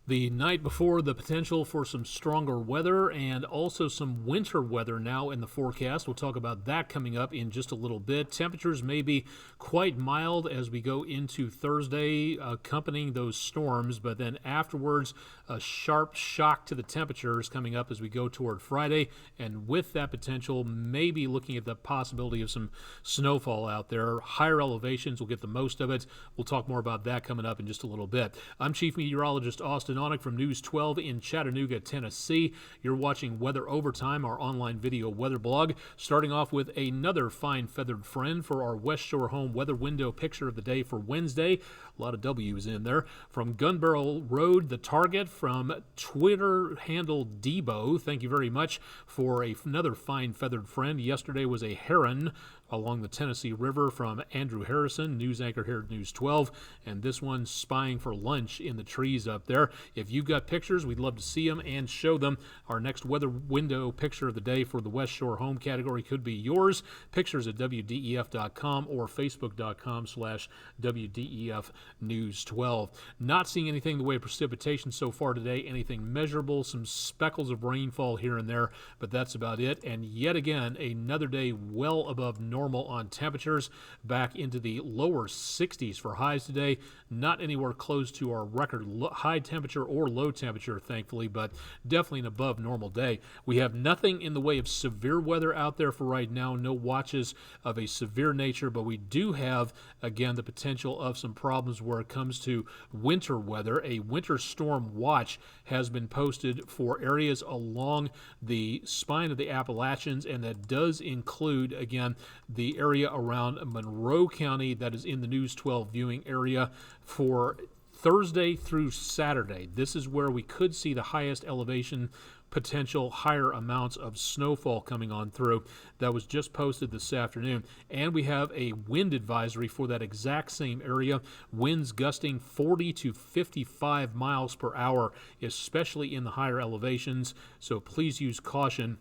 The night before, the potential for some stronger weather and also some winter weather now in the forecast. We'll talk about that coming up in just a little bit. Temperatures may be quite mild as we go into Thursday, accompanying those storms, but then afterwards, a sharp shock to the temperatures coming up as we go toward Friday. And with that potential, maybe looking at the possibility of some snowfall out there. Higher elevations will get the most of it. We'll talk more about that coming up in just a little bit. I'm Chief Meteorologist Austen Onek from News 12 in Chattanooga, Tennessee. You're watching Weather Overtime, our online video weather blog. Starting off with another fine feathered friend for our West Shore home weather window picture of the day for Wednesday. A lot of W's in there. From Gun Barrel Road, the target from Twitter handle Debo. Thank you very much for another fine feathered friend. Yesterday was a heron along the Tennessee River from Andrew Harrison, news anchor here at News 12, and this one spying for lunch in the trees up there. If you've got pictures, we'd love to see them and show them. Our next weather window picture of the day for the West Shore home category could be yours. Pictures at WDEF.com or Facebook.com/WDEF News 12. Not seeing anything in the way of precipitation so far today, anything measurable, some speckles of rainfall here and there, but that's about it. And yet again, another day well above normal on temperatures, back into the lower 60s for highs today. Not anywhere close to our record high temperature or low temperature, thankfully, but definitely an above normal day. We have nothing in the way of severe weather out there for right now, no watches of a severe nature, but we do have, again, the potential of some problems where it comes to winter weather. A winter storm watch has been posted for areas along the spine of the Appalachians, and that does include, again, the area around Monroe County that is in the News 12 viewing area for Thursday through Saturday. This is where we could see the highest elevation potential, higher amounts of snowfall coming on through. That was just posted this afternoon. And we have a wind advisory for that exact same area. Winds gusting 40 to 55 miles per hour, especially in the higher elevations. So please use caution.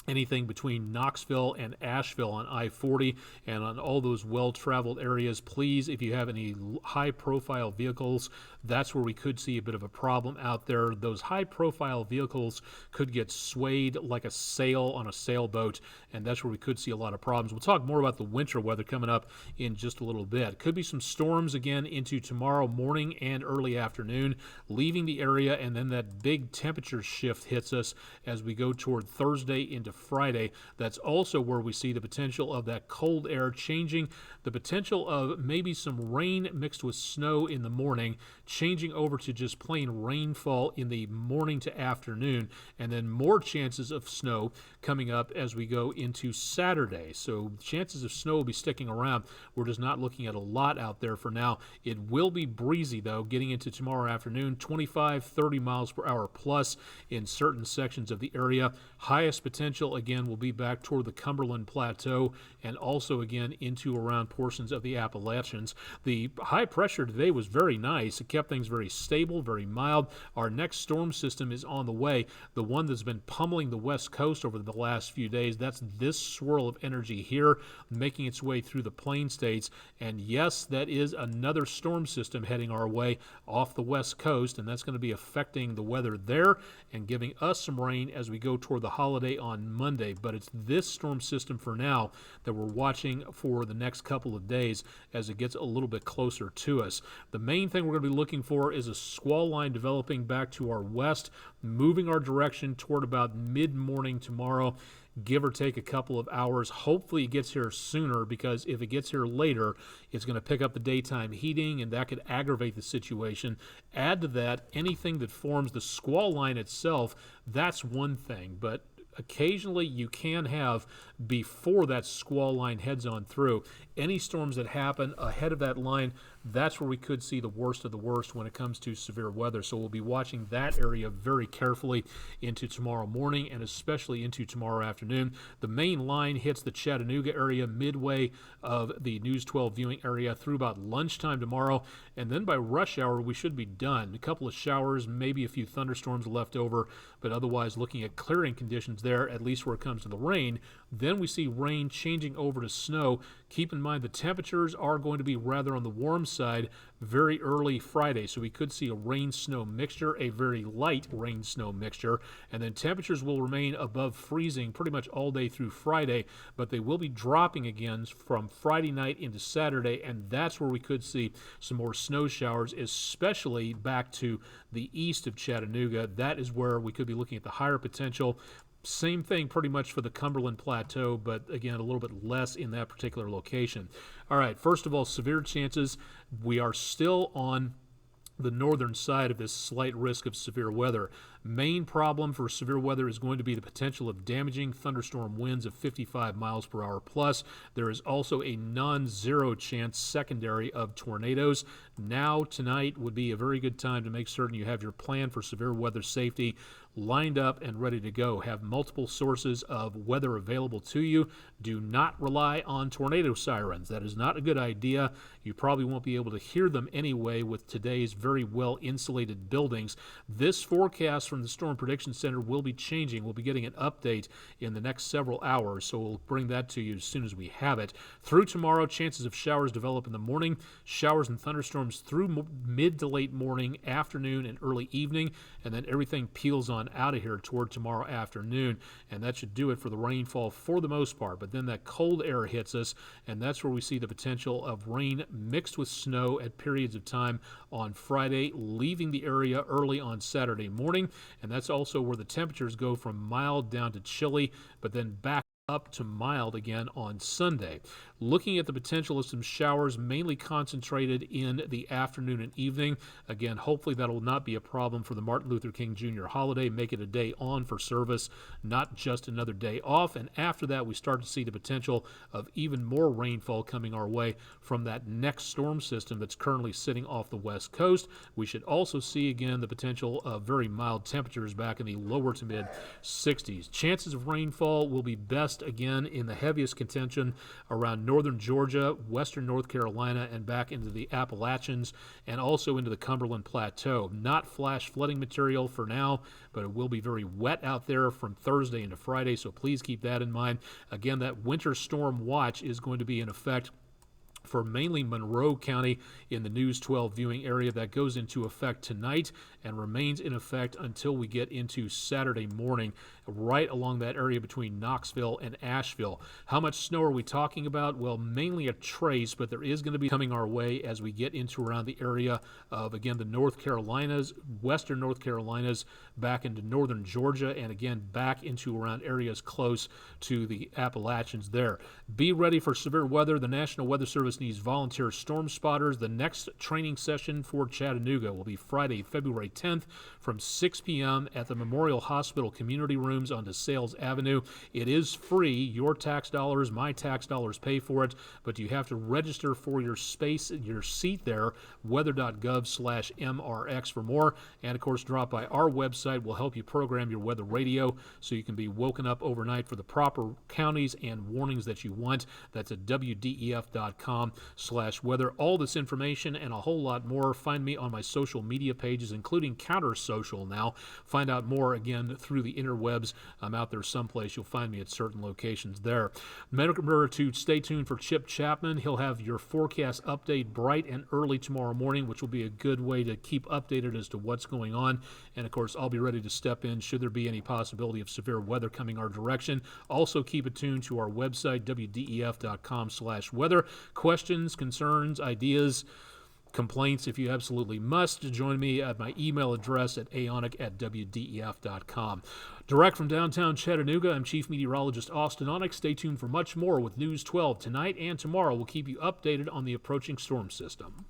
Anything between Knoxville and Asheville on I-40 and on all those well-traveled areas, please, if you have any high-profile vehicles, that's where we could see a bit of a problem out there. Those high-profile vehicles could get swayed like a sail on a sailboat, and that's where we could see a lot of problems. We'll talk more about the winter weather coming up in just a little bit. Could be some storms again into tomorrow morning and early afternoon, leaving the area, and then that big temperature shift hits us as we go toward Thursday into Friday. That's also where we see the potential of that cold air changing, the potential of maybe some rain mixed with snow in the morning, changing over to just plain rainfall in the morning to afternoon, and then more chances of snow coming up as we go into Saturday. So chances of snow will be sticking around. We're just not looking at a lot out there for now. It will be breezy, though, getting into tomorrow afternoon, 25, 30 miles per hour plus in certain sections of the area. Highest potential, again, will be back toward the Cumberland Plateau and also, again, into around portions of the Appalachians. The high pressure today was very nice. It kept things very stable, very mild. Our next storm system is on the way, the one that's been pummeling the West Coast over the last few days. That's this swirl of energy here making its way through the plain states. And yes, that is another storm system heading our way off the West Coast, and that's going to be affecting the weather there and giving us some rain as we go toward the holiday on Monday. But it's this storm system for now that we're watching for the next couple of days as it gets a little bit closer to us. The main thing we're going to be looking for is a squall line developing back to our west, moving our direction toward about mid-morning tomorrow, give or take a couple of hours. Hopefully it gets here sooner, because if it gets here later, it's going to pick up the daytime heating, and that could aggravate the situation. Add to that anything that forms the squall line itself, that's one thing, but occasionally you can have, before that squall line heads on through, any storms that happen ahead of that line, that's where we could see the worst of the worst when it comes to severe weather. So we'll be watching that area very carefully into tomorrow morning and especially into tomorrow afternoon. The main line hits the Chattanooga area midway of the News 12 viewing area through about lunchtime tomorrow, and then by rush hour we should be done. A couple of showers, maybe a few thunderstorms left over, but otherwise looking at clearing conditions there, at least where it comes to the rain, Then we see rain changing over to snow. Keep in mind the temperatures are going to be rather on the warm side very early Friday, so we could see a rain-snow mixture, a very light rain-snow mixture, and then temperatures will remain above freezing pretty much all day through Friday, but they will be dropping again from Friday night into Saturday, and that's where we could see some more snow showers, especially back to the east of Chattanooga. That is where we could be looking at the higher potential. Same thing pretty much for the Cumberland Plateau, but again, a little bit less in that particular location. All right, first of all, severe chances. We are still on the northern side of this slight risk of severe weather. Main problem for severe weather is going to be the potential of damaging thunderstorm winds of 55 miles per hour plus. There is also a non-zero chance secondary of tornadoes. Now, tonight would be a very good time to make certain you have your plan for severe weather safety lined up and ready to go. Have multiple sources of weather available to you. Do not rely on tornado sirens. That is not a good idea. You probably won't be able to hear them anyway with today's very well insulated buildings. This forecast from the Storm Prediction Center will be changing. We'll be getting an update in the next several hours, so we'll bring that to you as soon as we have it. Through tomorrow, chances of showers develop in the morning, showers and thunderstorms through mid to late morning, afternoon, and early evening, and then everything peels on out of here toward tomorrow afternoon, and that should do it for the rainfall for the most part. But then that cold air hits us, and that's where we see the potential of rain mixed with snow at periods of time on Friday, leaving the area early on Saturday morning, and that's also where the temperatures go from mild down to chilly, but then back up to mild again on Sunday. Looking at the potential of some showers, mainly concentrated in the afternoon and evening. Again, hopefully that will not be a problem for the Martin Luther King Jr. holiday. Make it a day on for service, not just another day off. And after that, we start to see the potential of even more rainfall coming our way from that next storm system that's currently sitting off the west coast. We should also see again the potential of very mild temperatures back in the lower to mid 60s. Chances of rainfall will be best again in the heaviest contention around northern Georgia, western North Carolina, and back into the Appalachians, and also into the Cumberland Plateau. Not flash flooding material for now, but it will be very wet out there from Thursday into Friday, so please keep that in mind. Again, that winter storm watch is going to be in effect for mainly Monroe County in the News 12 viewing area. That goes into effect tonight and remains in effect until we get into Saturday morning, right along that area between Knoxville and Asheville. How much snow are we talking about? Well, mainly a trace, but there is going to be coming our way as we get into around the area of, again, the North Carolinas, western North Carolinas, back into northern Georgia, and again back into around areas close to the Appalachians there. Be ready for severe weather. The National Weather Service needs volunteer storm spotters. The next training session for Chattanooga will be Friday, February 10th from 6 p.m. at the Memorial Hospital Community Rooms on DeSales Avenue. It is free. Your tax dollars, my tax dollars pay for it, but you have to register for your space, your seat there, weather.gov/MRX for more. And of course, drop by our website. We'll help you program your weather radio so you can be woken up overnight for the proper counties and warnings that you want. That's at WDEF.com/weather. All this information and a whole lot more. Find me on my social media pages, including Counter Social now. Find out more again through the interwebs. I'm out there someplace. You'll find me at certain locations there. Remember to stay tuned for Chip Chapman. He'll have your forecast update bright and early tomorrow morning, which will be a good way to keep updated as to what's going on. And of course, I'll be ready to step in should there be any possibility of severe weather coming our direction. Also, keep it tuned to our website, WDEF.com/weather. Questions, concerns, ideas, complaints, if you absolutely must, join me at my email address at aonek@wdef.com. Direct from downtown Chattanooga, I'm Chief Meteorologist Austen Onek. Stay tuned for much more with News 12 tonight and tomorrow. We'll keep you updated on the approaching storm system.